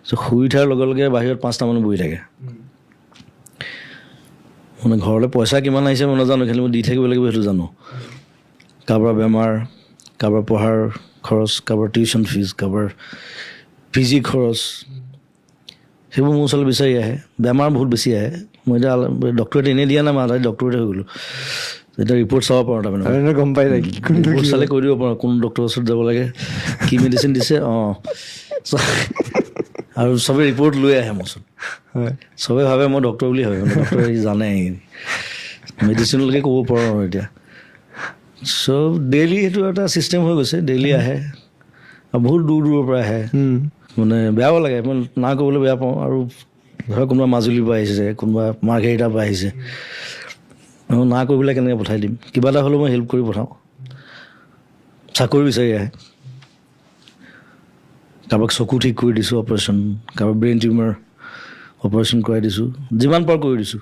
শুই উঠাৰ লগে লগে বাহিৰত 5টা মানুহ বহি থাকে মানে ঘৰলৈ পইচা কিমান আহিছে মই নাজানো খালি মই দি থাকিব লাগিব সেইটো জানো কাৰোবাৰ বেমাৰ কাৰোবাৰ পঢ়াৰ খৰচ কাৰোবাৰ টিউশ্যন ফিজ কাৰোবাৰ পিজি খৰচ সেইবোৰ মোৰ ওচৰলৈ বিচাৰি আহে বেমাৰ বহুত বেছি আহে মই এতিয়া ডক্টৰেট এনেই দিয়া নাই মই আধাই ডক্টৰেটে হৈ গ'লোঁ এতিয়া ৰিপৰ্ট চাব পাৰোঁ তাৰমানে গম পাই যায় ৰিপৰ্ট চালে কৈ দিব পাৰোঁ কোন ডক্টৰৰ ওচৰত যাব লাগে কি মেডিচিন দিছে আৰু চবে ৰিপৰ্ট লৈ আহে মোৰ ওচৰত চবে ভাবে মই ডক্টৰ বুলি ভাবে মানে ডক্টৰে জানে মেডিচিনলৈকে ক'ব পাৰোঁ আৰু এতিয়া চব ডেইলি সেইটো এটা ছিষ্টেম হৈ গৈছে ডেইলি আহে আৰু বহুত দূৰ দূৰৰ পৰা আহে মানে বেয়াও লাগে মই না ক'বলৈ বেয়া পাওঁ আৰু ধৰক কোনোবা মাজুলীৰ পৰা আহিছে কোনোবা মাৰ্ঘেৰিটাৰ পৰা আহিছে না কৰি পেলাই কেনেকৈ পঠাই দিম কিবা এটা হ'লেও মই হেল্প কৰি পঠাওঁ চাকৰি বিচাৰি আহে কাৰোবাক চকু ঠিক কৰি দিছোঁ অপাৰেশ্যন কাৰোবাক ব্ৰেইন টিউমাৰ অপাৰেশ্যন কৰাই দিছোঁ যিমান পাৰোঁ কৰি দিছোঁ